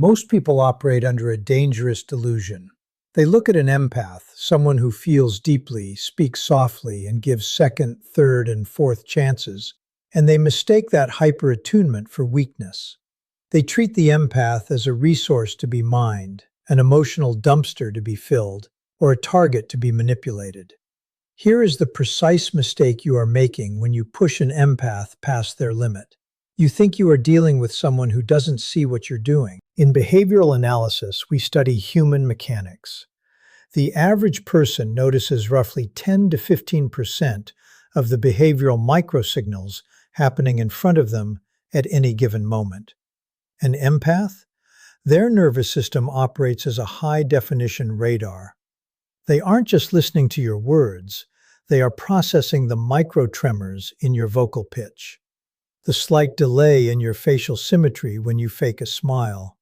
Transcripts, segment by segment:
Most people operate under a dangerous delusion. They look at an empath, someone who feels deeply, speaks softly, and gives second, third, and fourth chances, and they mistake that hyper-attunement for weakness. They treat the empath as a resource to be mined, an emotional dumpster to be filled, or a target to be manipulated. Here is the precise mistake you are making when you push an empath past their limit. You think you are dealing with someone who doesn't see what you're doing. In behavioral analysis, we study human mechanics. The average person notices roughly 10 to 15% of the behavioral microsignals happening in front of them at any given moment. An empath? Their nervous system operates as a high-definition radar. They aren't just listening to your words, they are processing the micro-tremors in your vocal pitch, the slight delay in your facial symmetry when you fake a smile,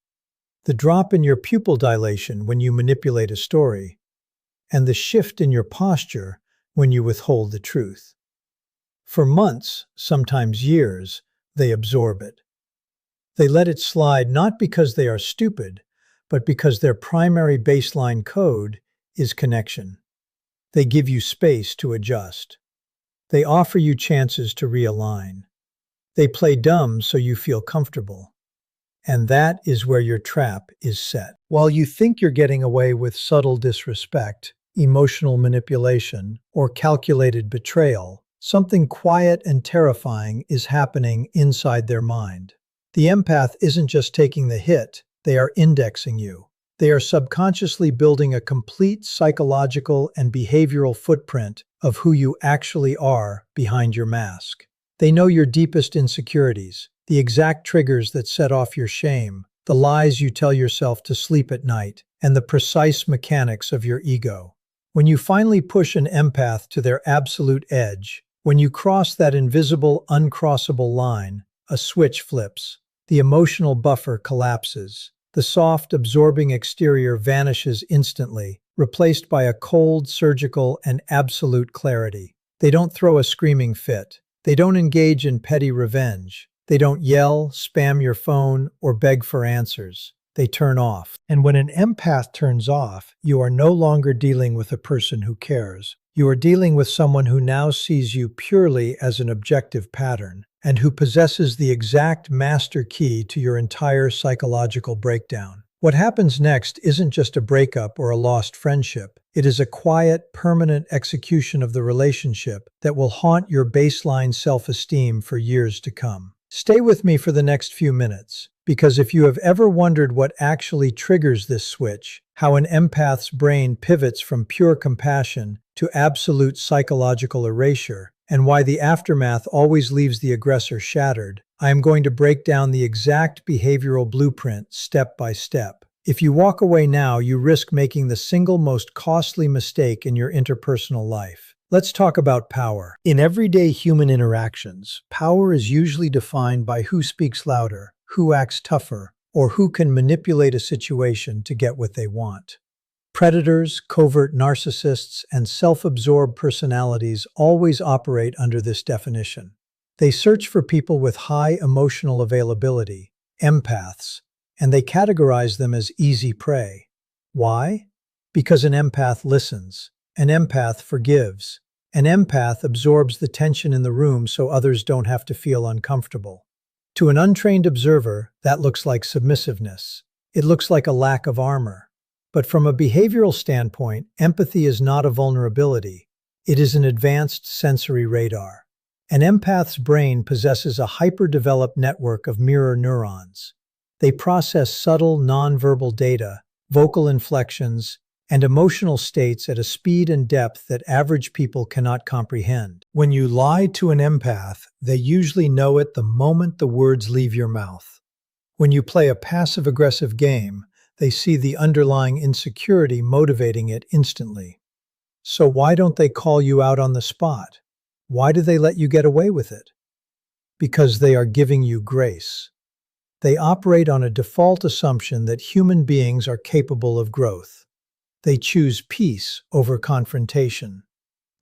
the drop in your pupil dilation when you manipulate a story, and the shift in your posture when you withhold the truth. For months, sometimes years, they absorb it. They let it slide not because they are stupid, but because their primary baseline code is connection. They give you space to adjust. They offer you chances to realign. They play dumb so you feel comfortable. And that is where your trap is set. While you think you're getting away with subtle disrespect, emotional manipulation, or calculated betrayal, something quiet and terrifying is happening inside their mind. The empath isn't just taking the hit, they are indexing you. They are subconsciously building a complete psychological and behavioral footprint of who you actually are behind your mask. They know your deepest insecurities, the exact triggers that set off your shame, the lies you tell yourself to sleep at night, and the precise mechanics of your ego. When you finally push an empath to their absolute edge, when you cross that invisible, uncrossable line, a switch flips. The emotional buffer collapses. The soft, absorbing exterior vanishes instantly, replaced by a cold, surgical, and absolute clarity. They don't throw a screaming fit. They don't engage in petty revenge. They don't yell, spam your phone, or beg for answers. They turn off. And when an empath turns off, you are no longer dealing with a person who cares. You are dealing with someone who now sees you purely as an objective pattern, and who possesses the exact master key to your entire psychological breakdown. What happens next isn't just a breakup or a lost friendship. It is a quiet, permanent execution of the relationship that will haunt your baseline self-esteem for years to come. Stay with me for the next few minutes, because if you have ever wondered what actually triggers this switch, how an empath's brain pivots from pure compassion to absolute psychological erasure, and why the aftermath always leaves the aggressor shattered, I am going to break down the exact behavioral blueprint step by step. If you walk away now, you risk making the single most costly mistake in your interpersonal life. Let's talk about power. In everyday human interactions, power is usually defined by who speaks louder, who acts tougher, or who can manipulate a situation to get what they want. Predators, covert narcissists, and self-absorbed personalities always operate under this definition. They search for people with high emotional availability, empaths, and they categorize them as easy prey. Why? Because an empath listens, an empath forgives, an empath absorbs the tension in the room so others don't have to feel uncomfortable. To an untrained observer, that looks like submissiveness. It looks like a lack of armor. But from a behavioral standpoint, empathy is not a vulnerability. It is an advanced sensory radar. An empath's brain possesses a hyper-developed network of mirror neurons. They process subtle, nonverbal data, vocal inflections, and emotional states at a speed and depth that average people cannot comprehend. When you lie to an empath, they usually know it the moment the words leave your mouth. When you play a passive-aggressive game, they see the underlying insecurity motivating it instantly. So why don't they call you out on the spot? Why do they let you get away with it? Because they are giving you grace. They operate on a default assumption that human beings are capable of growth. They choose peace over confrontation.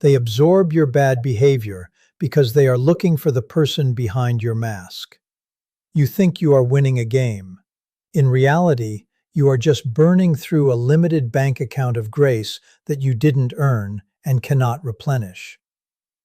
They absorb your bad behavior because they are looking for the person behind your mask. You think you are winning a game. In reality, you are just burning through a limited bank account of grace that you didn't earn and cannot replenish.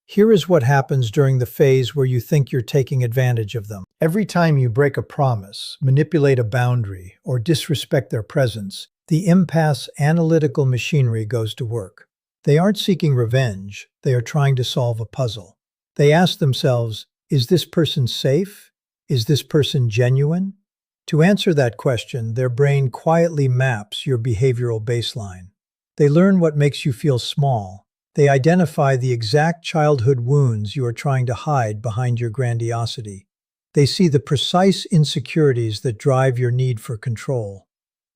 Here is what happens during the phase where you think you're taking advantage of them. Every time you break a promise, manipulate a boundary, or disrespect their presence, the empath's analytical machinery goes to work. They aren't seeking revenge, they are trying to solve a puzzle. They ask themselves, is this person safe? Is this person genuine? To answer that question, their brain quietly maps your behavioral baseline. They learn what makes you feel small. They identify the exact childhood wounds you are trying to hide behind your grandiosity. They see the precise insecurities that drive your need for control.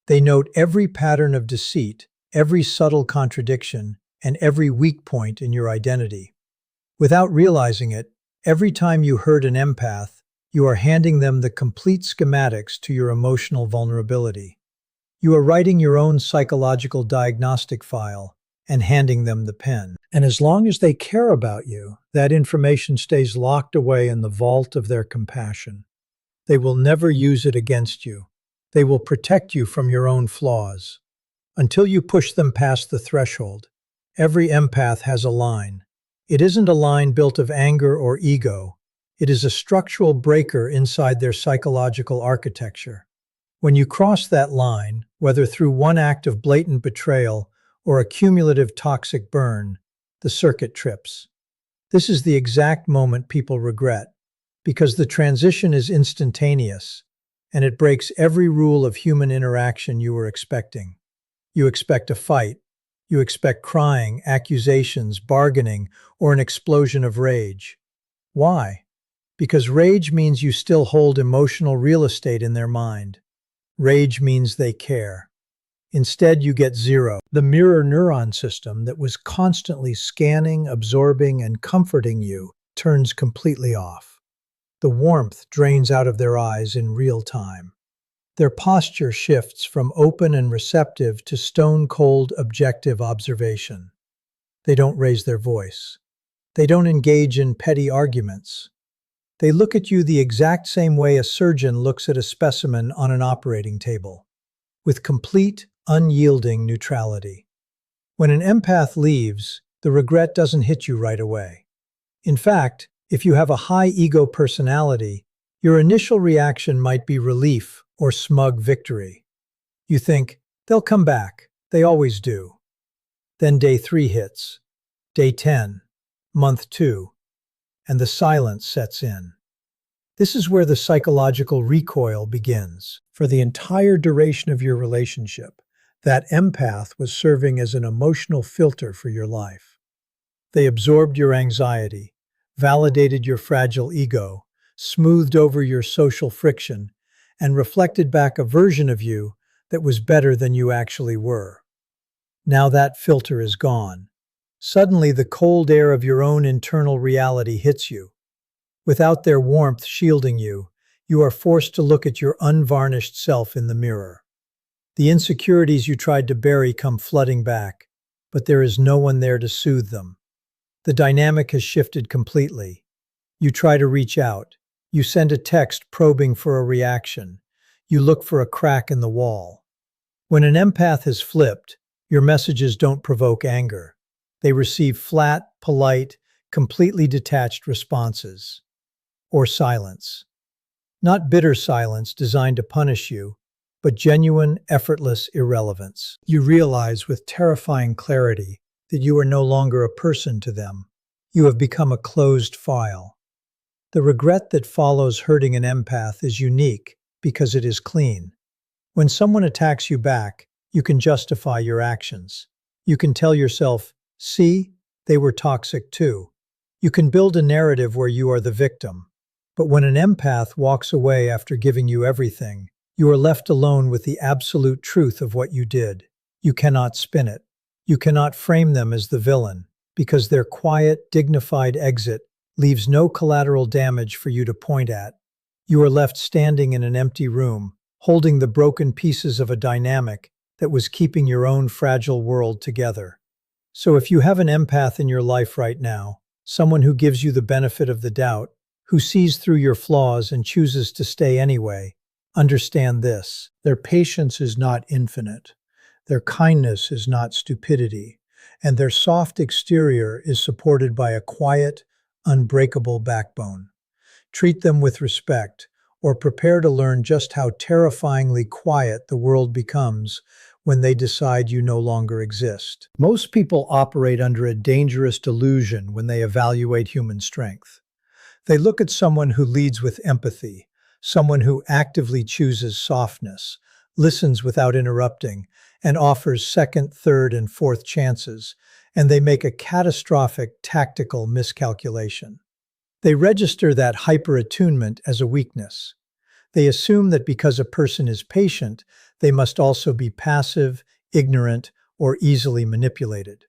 They note every pattern of deceit, every subtle contradiction, and every weak point in your identity. Without realizing it, every time you hurt an empath, you are handing them the complete schematics to your emotional vulnerability. You are writing your own psychological diagnostic file and handing them the pen. And as long as they care about you, that information stays locked away in the vault of their compassion. They will never use it against you. They will protect you from your own flaws. Until you push them past the threshold, every empath has a line. It isn't a line built of anger or ego. It is a structural breaker inside their psychological architecture. When you cross that line, whether through one act of blatant betrayal or a cumulative toxic burn, the circuit trips. This is the exact moment people regret, because the transition is instantaneous, and it breaks every rule of human interaction you were expecting. You expect a fight. You expect crying, accusations, bargaining, or an explosion of rage. Why? Because rage means you still hold emotional real estate in their mind. Rage means they care. Instead, you get zero. The mirror neuron system that was constantly scanning, absorbing, and comforting you turns completely off. The warmth drains out of their eyes in real time. Their posture shifts from open and receptive to stone-cold, objective observation. They don't raise their voice. They don't engage in petty arguments. They look at you the exact same way a surgeon looks at a specimen on an operating table, with complete, unyielding neutrality. When an empath leaves, the regret doesn't hit you right away. In fact, if you have a high-ego personality, your initial reaction might be relief or smug victory. You think, they'll come back, they always do. Then day 3 hits, day 10, month 2, and the silence sets in. This is where the psychological recoil begins. For the entire duration of your relationship, that empath was serving as an emotional filter for your life. They absorbed your anxiety, validated your fragile ego, smoothed over your social friction, and reflected back a version of you that was better than you actually were. Now that filter is gone. Suddenly the cold air of your own internal reality hits you. Without their warmth shielding you, you are forced to look at your unvarnished self in the mirror. The insecurities you tried to bury come flooding back, but there is no one there to soothe them. The dynamic has shifted completely. You try to reach out. You send a text probing for a reaction. You look for a crack in the wall. When an empath has flipped, your messages don't provoke anger. They receive flat, polite, completely detached responses. Or silence. Not bitter silence designed to punish you, but genuine, effortless irrelevance. You realize with terrifying clarity that you are no longer a person to them. You have become a closed file. The regret that follows hurting an empath is unique because it is clean. When someone attacks you back, you can justify your actions. You can tell yourself, see, they were toxic too. You can build a narrative where you are the victim. But when an empath walks away after giving you everything, you are left alone with the absolute truth of what you did. You cannot spin it. You cannot frame them as the villain, because their quiet, dignified exit leaves no collateral damage for you to point at. You are left standing in an empty room, holding the broken pieces of a dynamic that was keeping your own fragile world together. So if you have an empath in your life right now, someone who gives you the benefit of the doubt, who sees through your flaws and chooses to stay anyway, Understand this: their patience is not infinite, their kindness is not stupidity, and their soft exterior is supported by a quiet, unbreakable backbone. Treat them with respect, or prepare to learn just how terrifyingly quiet the world becomes when they decide you no longer exist. Most people operate under a dangerous delusion when they evaluate human strength. They look at someone who leads with empathy, someone who actively chooses softness, listens without interrupting, and offers second, third, and fourth chances, and they make a catastrophic tactical miscalculation. They register that hyper-attunement as a weakness. They assume that because a person is patient, they must also be passive, ignorant, or easily manipulated.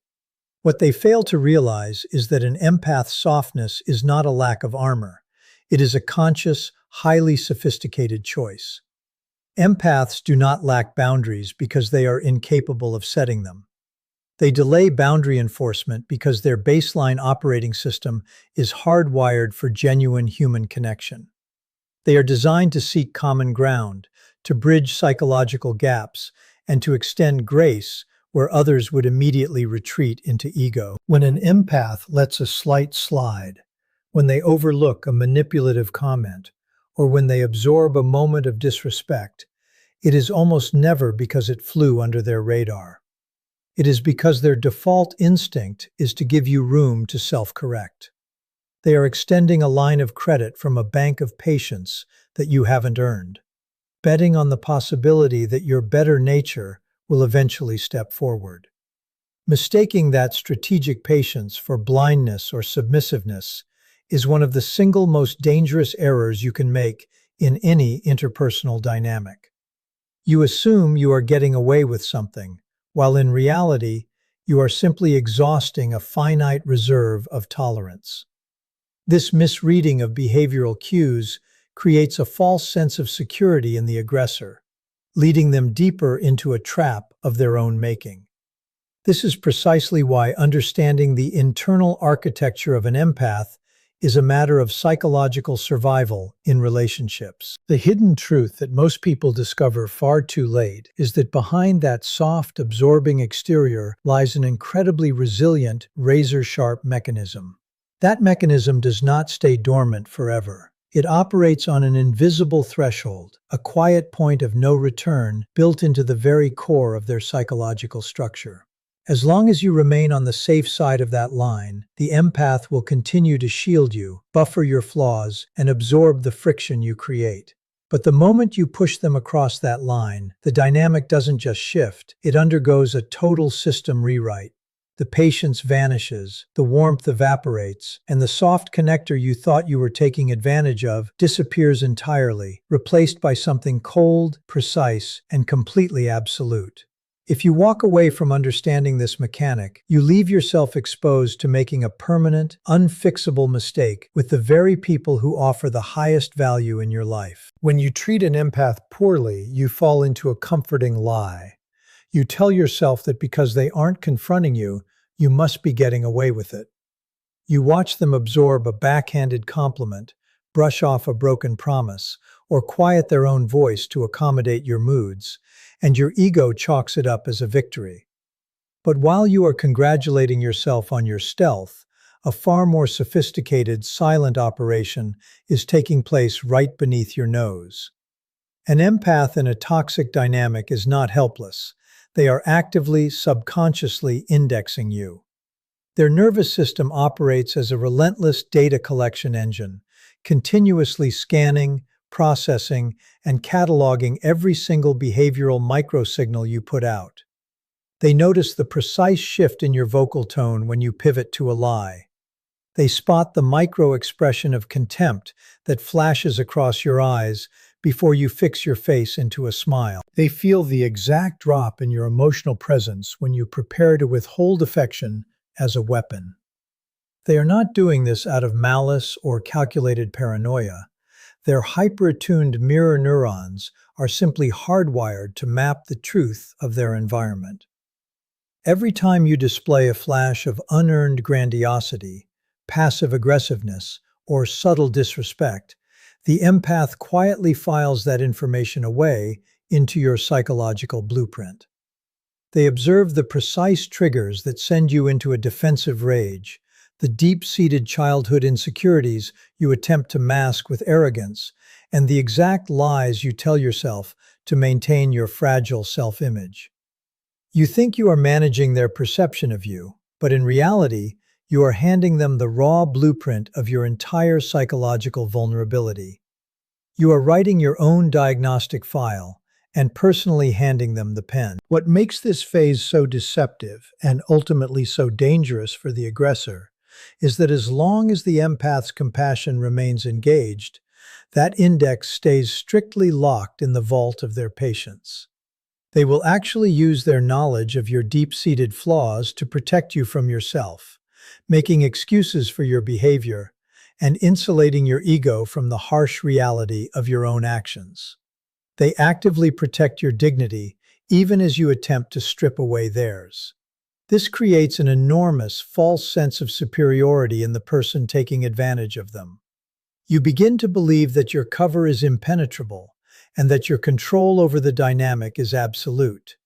What they fail to realize is that an empath's softness is not a lack of armor. It is a conscious, highly sophisticated choice. Empaths do not lack boundaries because they are incapable of setting them. They delay boundary enforcement because their baseline operating system is hardwired for genuine human connection. They are designed to seek common ground, to bridge psychological gaps, and to extend grace where others would immediately retreat into ego. When an empath lets a slight slide, when they overlook a manipulative comment, or when they absorb a moment of disrespect, it is almost never because it flew under their radar. It is because their default instinct is to give you room to self-correct. They are extending a line of credit from a bank of patience that you haven't earned, betting on the possibility that your better nature will eventually step forward. Mistaking that strategic patience for blindness or submissiveness is one of the single most dangerous errors you can make in any interpersonal dynamic. You assume you are getting away with something, while in reality, you are simply exhausting a finite reserve of tolerance. This misreading of behavioral cues creates a false sense of security in the aggressor, leading them deeper into a trap of their own making. This is precisely why understanding the internal architecture of an empath is a matter of psychological survival in relationships. The hidden truth that most people discover far too late is that behind that soft, absorbing exterior lies an incredibly resilient, razor-sharp mechanism. That mechanism does not stay dormant forever. It operates on an invisible threshold, a quiet point of no return built into the very core of their psychological structure. As long as you remain on the safe side of that line, the empath will continue to shield you, buffer your flaws, and absorb the friction you create. But the moment you push them across that line, the dynamic doesn't just shift, it undergoes a total system rewrite. The patience vanishes, the warmth evaporates, and the soft connector you thought you were taking advantage of disappears entirely, replaced by something cold, precise, and completely absolute. If you walk away from understanding this mechanic, you leave yourself exposed to making a permanent, unfixable mistake with the very people who offer the highest value in your life. When you treat an empath poorly, you fall into a comforting lie. You tell yourself that because they aren't confronting you, you must be getting away with it. You watch them absorb a backhanded compliment, brush off a broken promise, or quiet their own voice to accommodate your moods, and your ego chalks it up as a victory. But while you are congratulating yourself on your stealth, a far more sophisticated, silent operation is taking place right beneath your nose. An empath in a toxic dynamic is not helpless. They are actively, subconsciously indexing you. Their nervous system operates as a relentless data collection engine, continuously scanning, processing, and cataloging every single behavioral microsignal you put out. They notice the precise shift in your vocal tone when you pivot to a lie. They spot the micro-expression of contempt that flashes across your eyes before you fix your face into a smile. They feel the exact drop in your emotional presence when you prepare to withhold affection as a weapon. They are not doing this out of malice or calculated paranoia. Their hyper-attuned mirror neurons are simply hardwired to map the truth of their environment. Every time you display a flash of unearned grandiosity, passive aggressiveness, or subtle disrespect, The empath quietly files that information away into your psychological blueprint. They observe the precise triggers that send you into a defensive rage, the deep-seated childhood insecurities you attempt to mask with arrogance, and the exact lies you tell yourself to maintain your fragile self-image. You think you are managing their perception of you, but in reality, you are handing them the raw blueprint of your entire psychological vulnerability. You are writing your own diagnostic file and personally handing them the pen. What makes this phase so deceptive and ultimately so dangerous for the aggressor is that as long as the empath's compassion remains engaged, that index stays strictly locked in the vault of their patience. They will actually use their knowledge of your deep-seated flaws to protect you from yourself, making excuses for your behavior and insulating your ego from the harsh reality of your own actions. They actively protect your dignity even as you attempt to strip away theirs. This creates an enormous false sense of superiority in the person taking advantage of them. You begin to believe that your cover is impenetrable and that your control over the dynamic is absolute.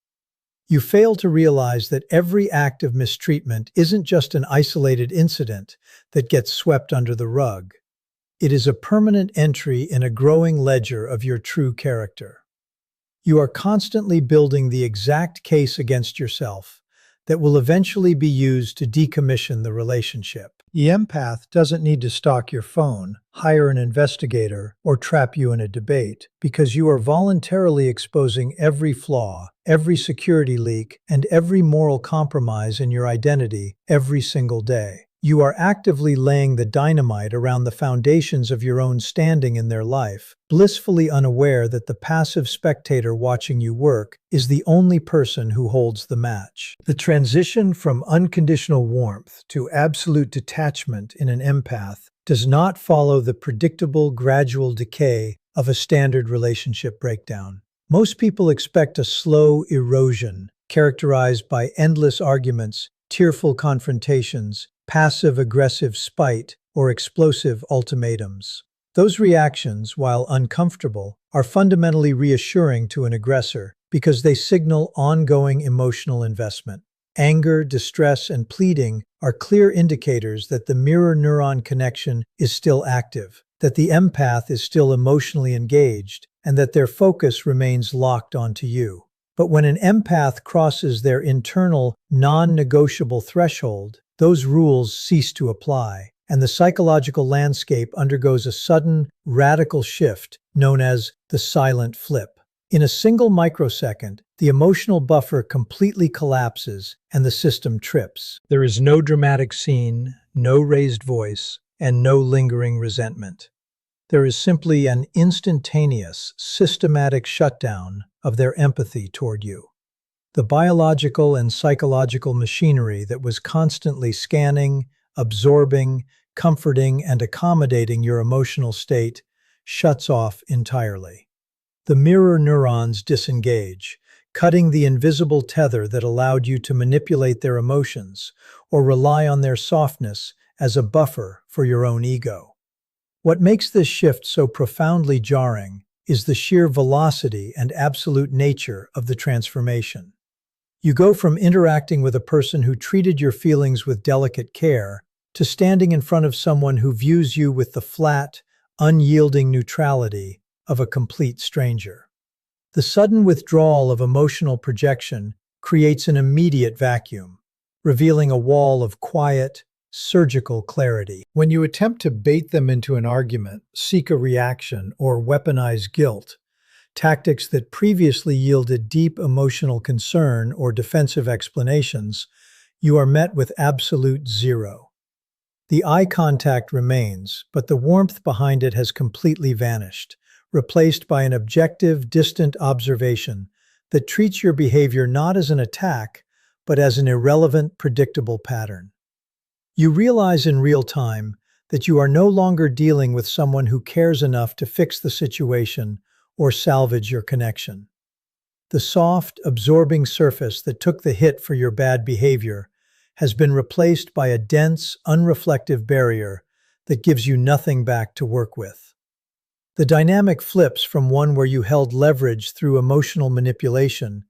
You fail to realize that every act of mistreatment isn't just an isolated incident that gets swept under the rug. It is a permanent entry in a growing ledger of your true character. You are constantly building the exact case against yourself that will eventually be used to decommission the relationship. The empath doesn't need to stalk your phone, hire an investigator, or trap you in a debate, because you are voluntarily exposing every flaw, every security leak, and every moral compromise in your identity every single day. You are actively laying the dynamite around the foundations of your own standing in their life, blissfully unaware that the passive spectator watching you work is the only person who holds the match. The transition from unconditional warmth to absolute detachment in an empath does not follow the predictable gradual decay of a standard relationship breakdown. Most people expect a slow erosion characterized by endless arguments, tearful confrontations, passive-aggressive spite, or explosive ultimatums. Those reactions, while uncomfortable, are fundamentally reassuring to an aggressor because they signal ongoing emotional investment. Anger, distress, and pleading are clear indicators that the mirror neuron connection is still active, that the empath is still emotionally engaged, and that their focus remains locked onto you. But when an empath crosses their internal, non-negotiable threshold, those rules cease to apply, and the psychological landscape undergoes a sudden, radical shift known as the silent flip. In a single microsecond, the emotional buffer completely collapses and the system trips. There is no dramatic scene, no raised voice, and no lingering resentment. There is simply an instantaneous, systematic shutdown of their empathy toward you. The biological and psychological machinery that was constantly scanning, absorbing, comforting, and accommodating your emotional state shuts off entirely. The mirror neurons disengage, cutting the invisible tether that allowed you to manipulate their emotions or rely on their softness as a buffer for your own ego. What makes this shift so profoundly jarring is the sheer velocity and absolute nature of the transformation. You go from interacting with a person who treated your feelings with delicate care to standing in front of someone who views you with the flat, unyielding neutrality of a complete stranger. The sudden withdrawal of emotional projection creates an immediate vacuum, revealing a wall of quiet, surgical clarity. When you attempt to bait them into an argument, seek a reaction, or weaponize guilt, tactics that previously yielded deep emotional concern or defensive explanations, you are met with absolute zero. The eye contact remains, but the warmth behind it has completely vanished, replaced by an objective, distant observation that treats your behavior not as an attack, but as an irrelevant, predictable pattern. You realize in real time that you are no longer dealing with someone who cares enough to fix the situation or salvage your connection. The soft, absorbing surface that took the hit for your bad behavior has been replaced by a dense, unreflective barrier that gives you nothing back to work with. The dynamic flips from one where you held leverage through emotional manipulation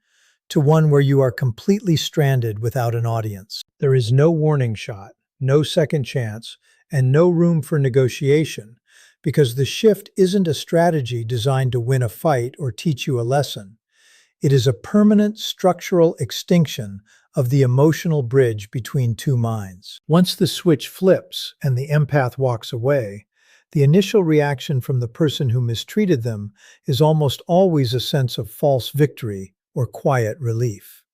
to one where you are completely stranded without an audience. There is no warning shot, no second chance, and no room for negotiation, because the shift isn't a strategy designed to win a fight or teach you a lesson. It is a permanent structural extinction of the emotional bridge between two minds. Once the switch flips and the empath walks away, the initial reaction from the person who mistreated them is almost always a sense of false victory or quiet relief.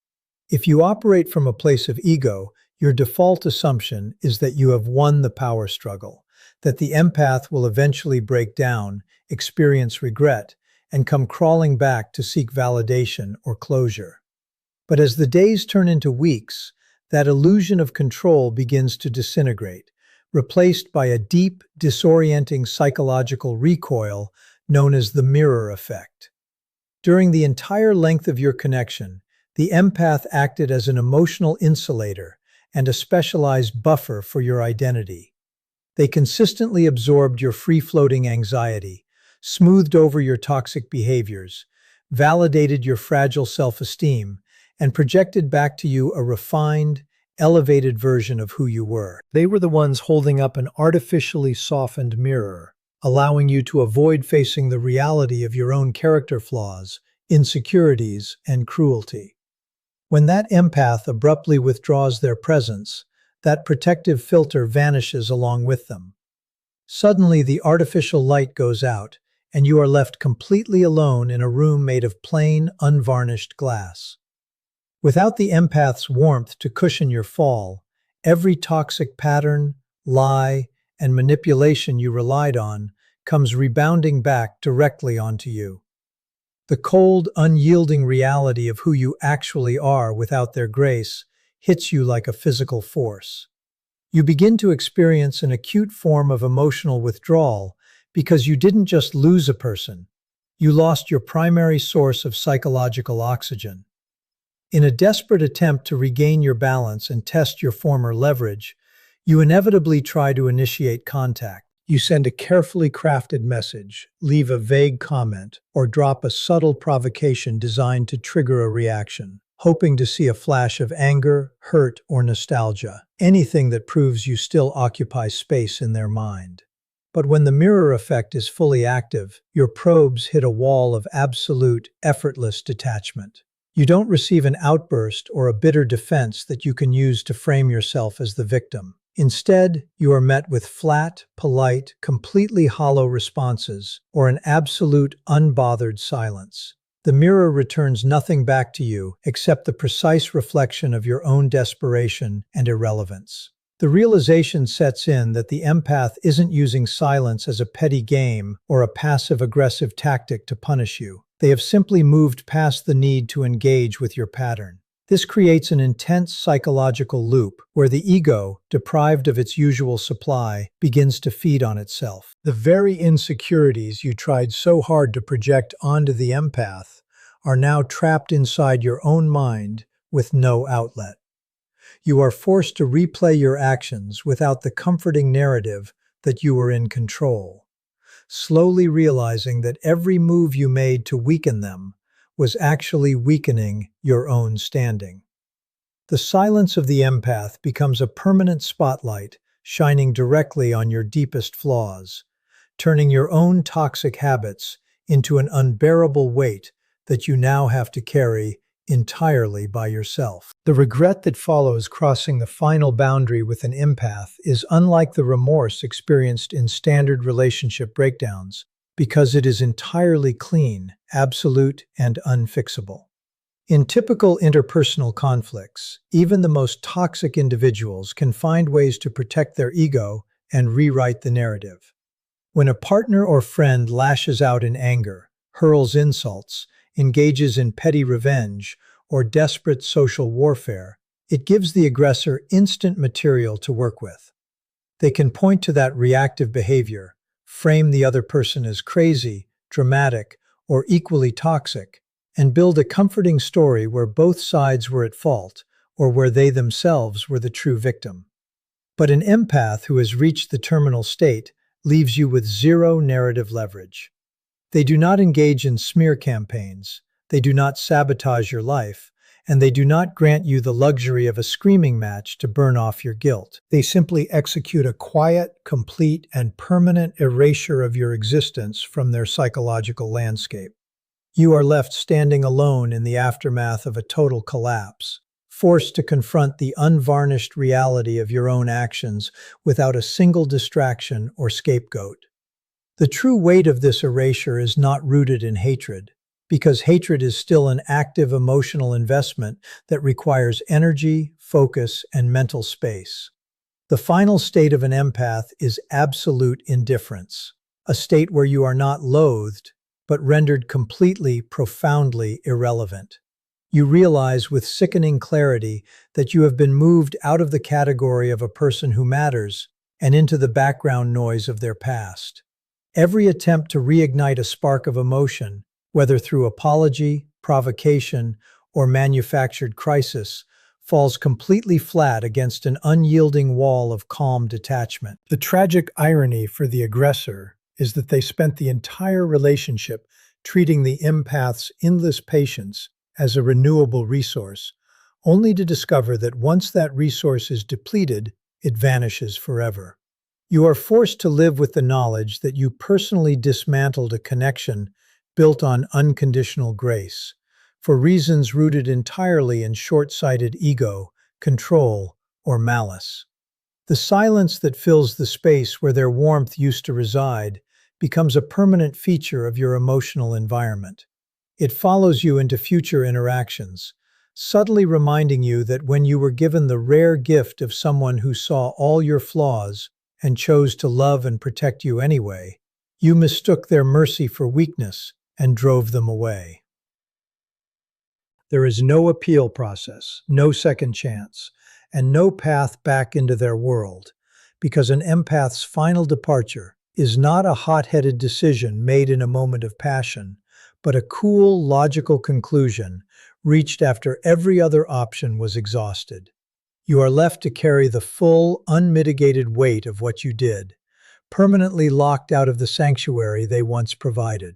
If you operate from a place of ego, your default assumption is that you have won the power struggle, that the empath will eventually break down, experience regret, and come crawling back to seek validation or closure. But as the days turn into weeks, that illusion of control begins to disintegrate, replaced by a deep, disorienting psychological recoil known as the mirror effect. During the entire length of your connection, the empath acted as an emotional insulator and a specialized buffer for your identity. They consistently absorbed your free-floating anxiety, smoothed over your toxic behaviors, validated your fragile self-esteem, and projected back to you a refined, elevated version of who you were. They were the ones holding up an artificially softened mirror, allowing you to avoid facing the reality of your own character flaws, insecurities, and cruelty. When that empath abruptly withdraws their presence, that protective filter vanishes along with them. Suddenly, the artificial light goes out, and you are left completely alone in a room made of plain, unvarnished glass. Without the empath's warmth to cushion your fall, every toxic pattern, lie, and manipulation you relied on comes rebounding back directly onto you. The cold, unyielding reality of who you actually are without their grace hits you like a physical force. You begin to experience an acute form of emotional withdrawal because you didn't just lose a person, you lost your primary source of psychological oxygen. In a desperate attempt to regain your balance and test your former leverage, you inevitably try to initiate contact. You send a carefully crafted message, leave a vague comment, or drop a subtle provocation designed to trigger a reaction, hoping to see a flash of anger, hurt, or nostalgia, anything that proves you still occupy space in their mind. But when the mirror effect is fully active, your probes hit a wall of absolute, effortless detachment. You don't receive an outburst or a bitter defense that you can use to frame yourself as the victim. Instead, you are met with flat, polite, completely hollow responses, or an absolute, unbothered silence. The mirror returns nothing back to you except the precise reflection of your own desperation and irrelevance. The realization sets in that the empath isn't using silence as a petty game or a passive-aggressive tactic to punish you. They have simply moved past the need to engage with your pattern. This creates an intense psychological loop where the ego, deprived of its usual supply, begins to feed on itself. The very insecurities you tried so hard to project onto the empath are now trapped inside your own mind with no outlet. You are forced to replay your actions without the comforting narrative that you were in control, slowly realizing that every move you made to weaken them was actually weakening your own standing. The silence of the empath becomes a permanent spotlight shining directly on your deepest flaws, turning your own toxic habits into an unbearable weight that you now have to carry entirely by yourself. The regret that follows crossing the final boundary with an empath is unlike the remorse experienced in standard relationship breakdowns, because it is entirely clean, absolute, and unfixable. In typical interpersonal conflicts, even the most toxic individuals can find ways to protect their ego and rewrite the narrative. When a partner or friend lashes out in anger, hurls insults, engages in petty revenge, or desperate social warfare, it gives the aggressor instant material to work with. They can point to that reactive behavior, frame the other person as crazy, dramatic, or equally toxic, and build a comforting story where both sides were at fault or where they themselves were the true victim. But an empath who has reached the terminal state leaves you with zero narrative leverage. They do not engage in smear campaigns, they do not sabotage your life, and they do not grant you the luxury of a screaming match to burn off your guilt. They simply execute a quiet, complete, and permanent erasure of your existence from their psychological landscape. You are left standing alone in the aftermath of a total collapse, forced to confront the unvarnished reality of your own actions without a single distraction or scapegoat. The true weight of this erasure is not rooted in hatred, because hatred is still an active emotional investment that requires energy, focus, and mental space. The final state of an empath is absolute indifference, a state where you are not loathed, but rendered completely, profoundly irrelevant. You realize with sickening clarity that you have been moved out of the category of a person who matters and into the background noise of their past. Every attempt to reignite a spark of emotion, whether through apology, provocation, or manufactured crisis, falls completely flat against an unyielding wall of calm detachment. The tragic irony for the aggressor is that they spent the entire relationship treating the empath's endless patience as a renewable resource, only to discover that once that resource is depleted, it vanishes forever. You are forced to live with the knowledge that you personally dismantled a connection built on unconditional grace, for reasons rooted entirely in short-sighted ego, control, or malice. The silence that fills the space where their warmth used to reside becomes a permanent feature of your emotional environment. It follows you into future interactions, subtly reminding you that when you were given the rare gift of someone who saw all your flaws and chose to love and protect you anyway, you mistook their mercy for weakness and drove them away. There is no appeal process, no second chance, and no path back into their world, because an empath's final departure is not a hot-headed decision made in a moment of passion, but a cool, logical conclusion reached after every other option was exhausted. You are left to carry the full, unmitigated weight of what you did, permanently locked out of the sanctuary they once provided.